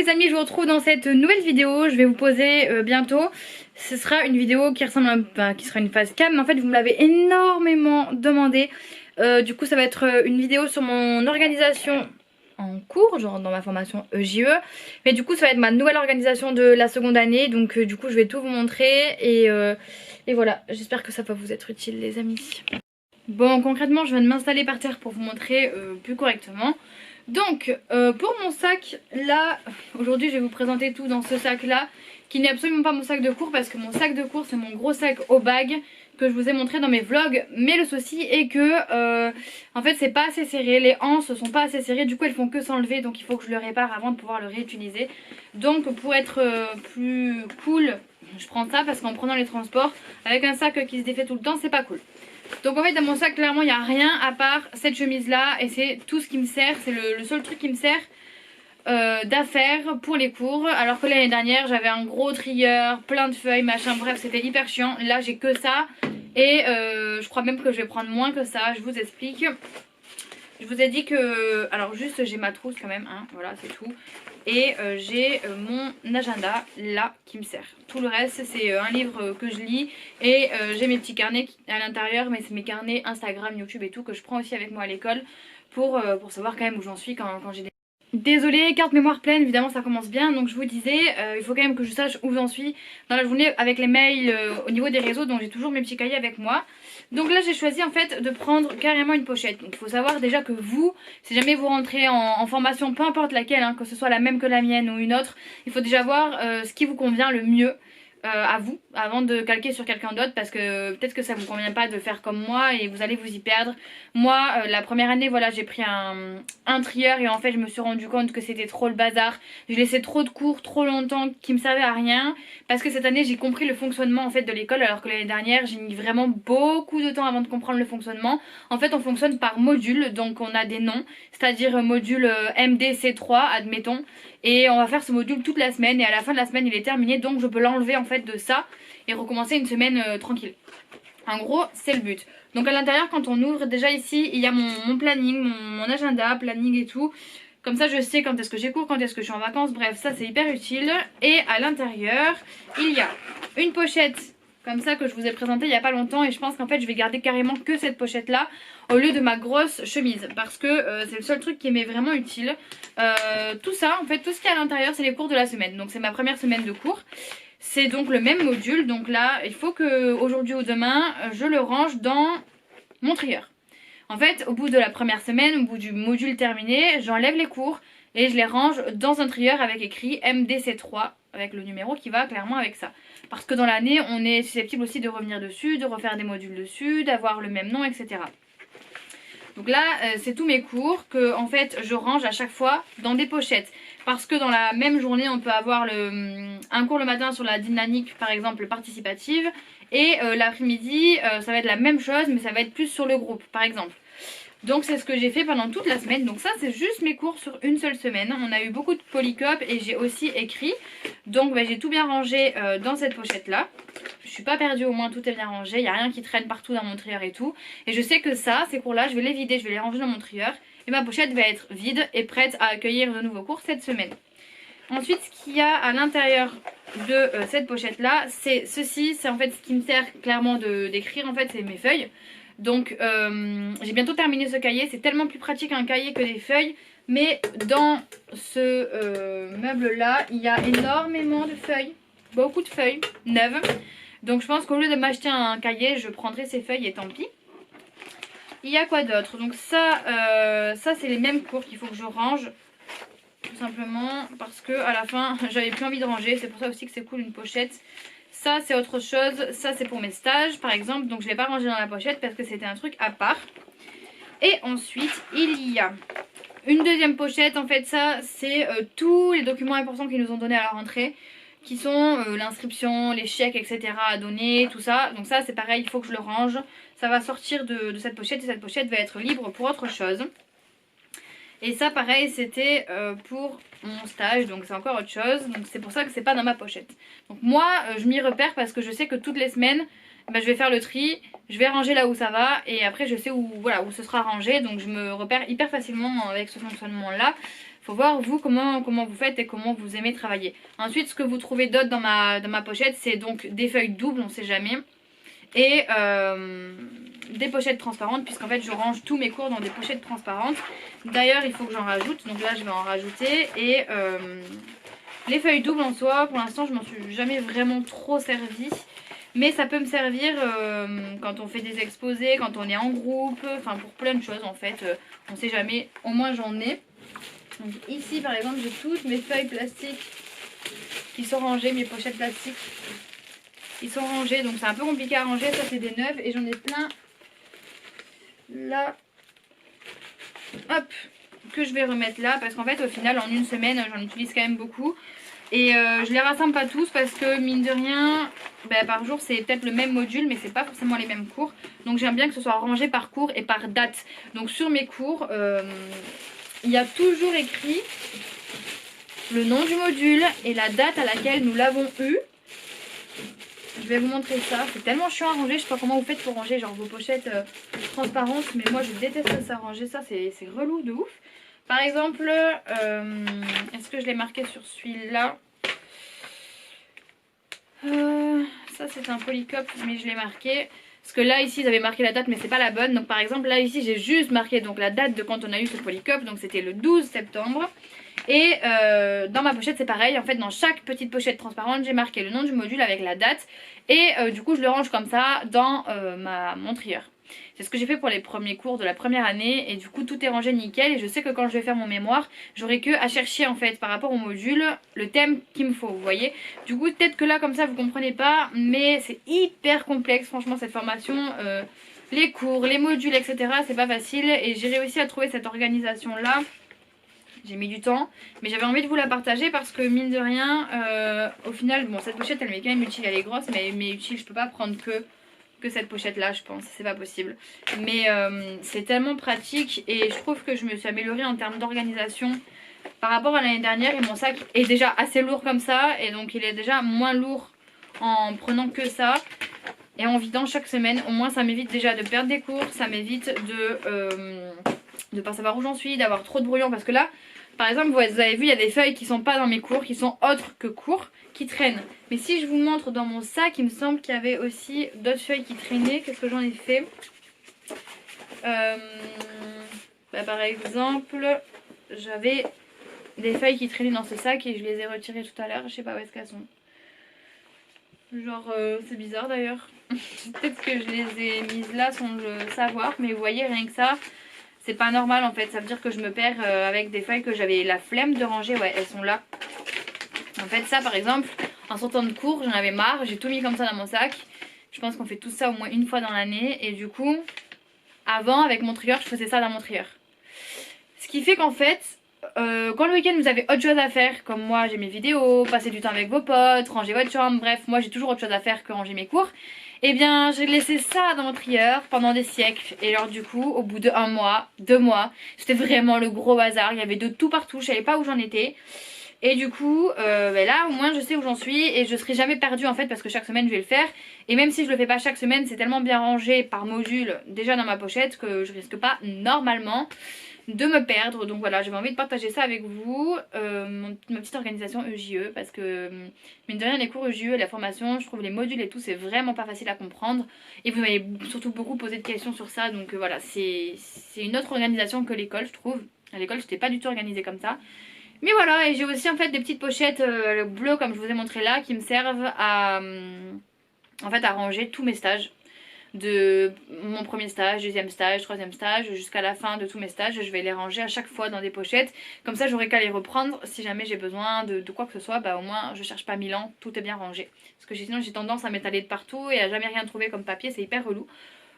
les amis, je vous retrouve dans cette nouvelle vidéo. Je vais vous poser bientôt. Ce sera une vidéo qui ressemble qui sera une face cam, mais en fait vous me l'avez énormément demandé. Du coup ça va être une vidéo sur mon organisation en cours, genre dans ma formation EJE. Mais du coup ça va être ma nouvelle organisation de la seconde année. Donc du coup je vais tout vous montrer et voilà, j'espère que ça va vous être utile les amis. Bon, concrètement je viens de m'installer par terre pour vous montrer plus correctement. Donc pour mon sac là, aujourd'hui je vais vous présenter tout dans ce sac là, qui n'est absolument pas mon sac de cours, parce que mon sac de cours c'est mon gros sac au bag que je vous ai montré dans mes vlogs. Mais le souci est que en fait c'est pas assez serré, les anses sont pas assez serrées, du coup elles font que s'enlever, donc il faut que je le répare avant de pouvoir le réutiliser. Donc pour être plus cool, je prends ça, parce qu'en prenant les transports avec un sac qui se défait tout le temps c'est pas cool. Donc en fait dans mon sac clairement il n'y a rien à part cette chemise là, et c'est tout ce qui me sert, c'est le seul truc qui me sert d'affaires pour les cours. Alors que l'année dernière j'avais un gros trieur, plein de feuilles, machin, bref c'était hyper chiant. Là j'ai que ça et je crois même que je vais prendre moins que ça, je vous explique. Je vous ai dit que, alors juste j'ai ma trousse quand même, hein, voilà c'est tout. Et j'ai mon agenda là qui me sert. Tout le reste c'est un livre que je lis. Et j'ai mes petits carnets à l'intérieur, mais c'est mes carnets Instagram, YouTube et tout que je prends aussi avec moi à l'école pour savoir quand même où j'en suis quand j'ai des... Désolée, carte mémoire pleine, évidemment ça commence bien. Donc je vous disais, il faut quand même que je sache où j'en suis dans la journée avec les mails au niveau des réseaux. Donc j'ai toujours mes petits cahiers avec moi. Donc là j'ai choisi en fait de prendre carrément une pochette. Donc il faut savoir déjà que vous, si jamais vous rentrez en formation, peu importe laquelle, hein, que ce soit la même que la mienne ou une autre, il faut déjà voir ce qui vous convient le mieux à vous avant de calquer sur quelqu'un d'autre, parce que peut-être que ça vous convient pas de faire comme moi et vous allez vous y perdre. Moi la première année voilà j'ai pris un trieur et en fait je me suis rendu compte que c'était trop le bazar. Je laissais trop de cours trop longtemps qui me servaient à rien, parce que cette année j'ai compris le fonctionnement en fait de l'école, alors que l'année dernière j'ai mis vraiment beaucoup de temps avant de comprendre le fonctionnement. En fait on fonctionne par module, donc on a des noms, c'est-à-dire module MDC3 admettons, et on va faire ce module toute la semaine et à la fin de la semaine il est terminé, donc je peux l'enlever en fait de ça et recommencer une semaine tranquille. En gros c'est le but. Donc à l'intérieur quand on ouvre, déjà ici il y a mon planning, mon agenda, planning et tout. Comme ça je sais quand est-ce que j'ai cours, quand est-ce que je suis en vacances, bref ça c'est hyper utile. Et à l'intérieur il y a une pochette comme ça que je vous ai présenté il n'y a pas longtemps, et je pense qu'en fait je vais garder carrément que cette pochette là au lieu de ma grosse chemise, parce que c'est le seul truc qui m'est vraiment utile. Tout ça en fait, tout ce qui est à l'intérieur c'est les cours de la semaine, donc c'est ma première semaine de cours. C'est donc le même module, donc là il faut que aujourd'hui ou demain je le range dans mon trieur. En fait au bout de la première semaine, au bout du module terminé, j'enlève les cours et je les range dans un trieur avec écrit MDC3 avec le numéro qui va clairement avec ça. Parce que dans l'année on est susceptible aussi de revenir dessus, de refaire des modules dessus, d'avoir le même nom, etc. Donc là c'est tous mes cours que en fait je range à chaque fois dans des pochettes. Parce que dans la même journée on peut avoir un cours le matin sur la dynamique par exemple participative, et l'après-midi ça va être la même chose mais ça va être plus sur le groupe par exemple. Donc c'est ce que j'ai fait pendant toute la semaine. Donc ça c'est juste mes cours sur une seule semaine. On a eu beaucoup de polycope et j'ai aussi écrit. Donc bah, j'ai tout bien rangé dans cette pochette là. Je suis pas perdue, au moins tout est bien rangé. Il n'y a rien qui traîne partout dans mon trieur et tout. Et je sais que ça, ces cours là, je vais les vider, je vais les ranger dans mon trieur. Et ma pochette va être vide et prête à accueillir de nouveaux cours cette semaine. Ensuite ce qu'il y a à l'intérieur de cette pochette là, c'est ceci. C'est en fait ce qui me sert clairement d'écrire, en fait c'est mes feuilles. Donc j'ai bientôt terminé ce cahier, c'est tellement plus pratique un cahier que des feuilles. Mais dans ce meuble là il y a énormément de feuilles, beaucoup de feuilles neuves. Donc je pense qu'au lieu de m'acheter un cahier je prendrai ces feuilles et tant pis. Il y a quoi d'autre? Donc ça c'est les mêmes cours qu'il faut que je range, tout simplement parce que à la fin j'avais plus envie de ranger. C'est pour ça aussi que c'est cool une pochette. Ça c'est autre chose, ça c'est pour mes stages par exemple, donc je ne l'ai pas rangé dans la pochette parce que c'était un truc à part. Et ensuite il y a une deuxième pochette, en fait ça c'est tous les documents importants qu'ils nous ont donnés à la rentrée, qui sont l'inscription, les chèques etc à donner, tout ça. Donc ça c'est pareil, il faut que je le range, ça va sortir de cette pochette et cette pochette va être libre pour autre chose. Et ça pareil c'était pour mon stage, donc c'est encore autre chose, donc c'est pour ça que c'est pas dans ma pochette. Donc moi je m'y repère parce que je sais que toutes les semaines je vais faire le tri, je vais ranger là où ça va et après je sais où, voilà, où ce sera rangé, donc je me repère hyper facilement avec ce fonctionnement là. Faut voir vous comment vous faites et comment vous aimez travailler. Ensuite, ce que vous trouvez d'autre dans ma pochette, c'est donc des feuilles doubles, on sait jamais. Et des pochettes transparentes, puisqu'en fait je range tous mes cours dans des pochettes transparentes. D'ailleurs il faut que j'en rajoute, donc là je vais en rajouter. Et les feuilles doubles en soi, pour l'instant je m'en suis jamais vraiment trop servi. Mais ça peut me servir quand on fait des exposés, quand on est en groupe, enfin pour plein de choses en fait. On sait jamais, au moins j'en ai. Donc ici par exemple j'ai toutes mes feuilles plastiques qui sont rangées, mes pochettes plastiques. Ils sont rangés, donc c'est un peu compliqué à ranger. Ça c'est des neuves et j'en ai plein là, hop, que je vais remettre là. Parce qu'en fait au final en une semaine j'en utilise quand même beaucoup. Et je les rassemble pas tous parce que mine de rien, par jour c'est peut-être le même module mais c'est pas forcément les mêmes cours. Donc j'aime bien que ce soit rangé par cours et par date. Donc sur mes cours, il y a toujours écrit le nom du module et la date à laquelle nous l'avons eu. Je vais vous montrer ça, c'est tellement chiant à ranger, je sais pas comment vous faites pour ranger genre vos pochettes transparentes, mais moi je déteste ça, ranger ça, c'est relou de ouf. Par exemple, est-ce que je l'ai marqué sur celui-là? Ça c'est un polycope, mais je l'ai marqué. Parce que là ici ils avaient marqué la date mais c'est pas la bonne. Donc par exemple là ici j'ai juste marqué donc la date de quand on a eu ce polycope, donc c'était le 12 septembre. Et dans ma pochette c'est pareil, en fait dans chaque petite pochette transparente j'ai marqué le nom du module avec la date. Et du coup je le range comme ça dans mon trieur. C'est ce que j'ai fait pour les premiers cours de la première année et du coup tout est rangé nickel. Et je sais que quand je vais faire mon mémoire j'aurai que à chercher en fait par rapport au module le thème qu'il me faut, vous voyez. Du coup peut-être que là comme ça vous comprenez pas, mais c'est hyper complexe franchement cette formation. Les cours, les modules etc, c'est pas facile et j'ai réussi à trouver cette organisation là. J'ai mis du temps, mais j'avais envie de vous la partager parce que mine de rien, au final, bon cette pochette elle m'est quand même utile, elle est grosse, mais elle m'est utile, je peux pas prendre que cette pochette là je pense, c'est pas possible. Mais c'est tellement pratique et je trouve que je me suis améliorée en termes d'organisation par rapport à l'année dernière et mon sac est déjà assez lourd comme ça et donc il est déjà moins lourd en prenant que ça. Et en vidant chaque semaine, au moins ça m'évite déjà de perdre des cours, ça m'évite de pas savoir où j'en suis, d'avoir trop de brouillon parce que là par exemple vous avez vu il y a des feuilles qui sont pas dans mes cours, qui sont autres que cours, qui traînent. Mais si je vous montre dans mon sac, il me semble qu'il y avait aussi d'autres feuilles qui traînaient. Qu'est-ce que j'en ai fait? Par exemple j'avais des feuilles qui traînaient dans ce sac et je les ai retirées tout à l'heure, je sais pas où est-ce qu'elles sont. Genre c'est bizarre d'ailleurs. Peut-être que je les ai mises là sans le savoir, mais vous voyez rien que ça c'est pas normal en fait, ça veut dire que je me perds avec des feuilles que j'avais la flemme de ranger. Ouais, elles sont là. En fait ça par exemple, en sortant de cours j'en avais marre, j'ai tout mis comme ça dans mon sac. Je pense qu'on fait tout ça au moins une fois dans l'année et du coup avant avec mon trieur je faisais ça dans mon trieur. Ce qui fait qu'en fait quand le week-end vous avez autre chose à faire, comme moi j'ai mes vidéos, passer du temps avec vos potes, ranger votre chambre, bref moi j'ai toujours autre chose à faire que ranger mes cours. Et bien j'ai laissé ça dans mon trieur pendant des siècles. Et alors du coup au bout de 1 mois, 2 mois, c'était vraiment le gros bazar. Il y avait de tout partout, je savais pas où j'en étais. Et du coup là au moins je sais où j'en suis et je serai jamais perdue en fait parce que chaque semaine je vais le faire. Et même si je le fais pas chaque semaine, c'est tellement bien rangé par module déjà dans ma pochette que je risque pas normalement de me perdre. Donc voilà, j'avais envie de partager ça avec vous, ma petite organisation EJE, parce que mine de rien les cours EJE, la formation, je trouve les modules et tout c'est vraiment pas facile à comprendre et vous m'avez surtout beaucoup posé de questions sur ça. Donc voilà, c'est une autre organisation que l'école je trouve. À l'école j'étais pas du tout organisée comme ça. Mais voilà, et j'ai aussi en fait des petites pochettes bleues comme je vous ai montré là qui me servent à en fait à ranger tous mes stages. De mon premier stage, deuxième stage, troisième stage, jusqu'à la fin de tous mes stages, je vais les ranger à chaque fois dans des pochettes. Comme ça j'aurai qu'à les reprendre si jamais j'ai besoin de quoi que ce soit, au moins je cherche pas 1000 ans, tout est bien rangé. Parce que sinon j'ai tendance à m'étaler de partout et à jamais rien trouver comme papier, c'est hyper relou.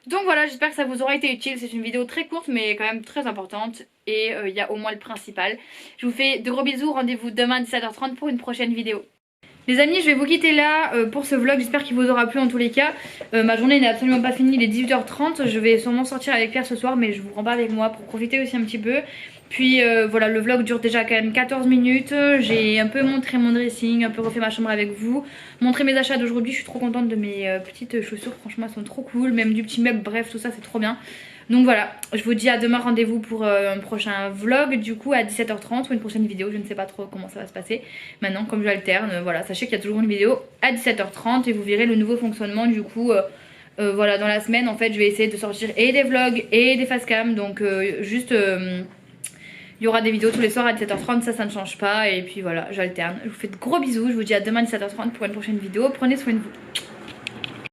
Donc voilà, j'espère que ça vous aura été utile, c'est une vidéo très courte mais quand même très importante et il y a au moins le principal. Je vous fais de gros bisous, rendez-vous demain à 17h30 pour une prochaine vidéo. Les amis, je vais vous quitter là pour ce vlog, j'espère qu'il vous aura plu en tous les cas. Ma journée n'est absolument pas finie, il est 18h30, je vais sûrement sortir avec Pierre ce soir mais je vous rends pas avec moi pour profiter aussi un petit peu. Puis voilà, le vlog dure déjà quand même 14 minutes, j'ai un peu montré mon dressing, un peu refait ma chambre avec vous, montré mes achats d'aujourd'hui, je suis trop contente de mes petites chaussures, franchement elles sont trop cool, même du petit meuble, bref tout ça c'est trop bien. Donc voilà, je vous dis à demain, rendez-vous pour un prochain vlog du coup à 17h30 ou une prochaine vidéo, je ne sais pas trop comment ça va se passer. Maintenant comme j'alterne, voilà, sachez qu'il y a toujours une vidéo à 17h30 et vous verrez le nouveau fonctionnement du coup. Voilà, dans la semaine en fait je vais essayer de sortir et des vlogs et des facecam, donc juste il y aura des vidéos tous les soirs à 17h30, ça ne change pas et puis voilà, j'alterne. Je vous fais de gros bisous, je vous dis à demain à 17h30 pour une prochaine vidéo, prenez soin de vous.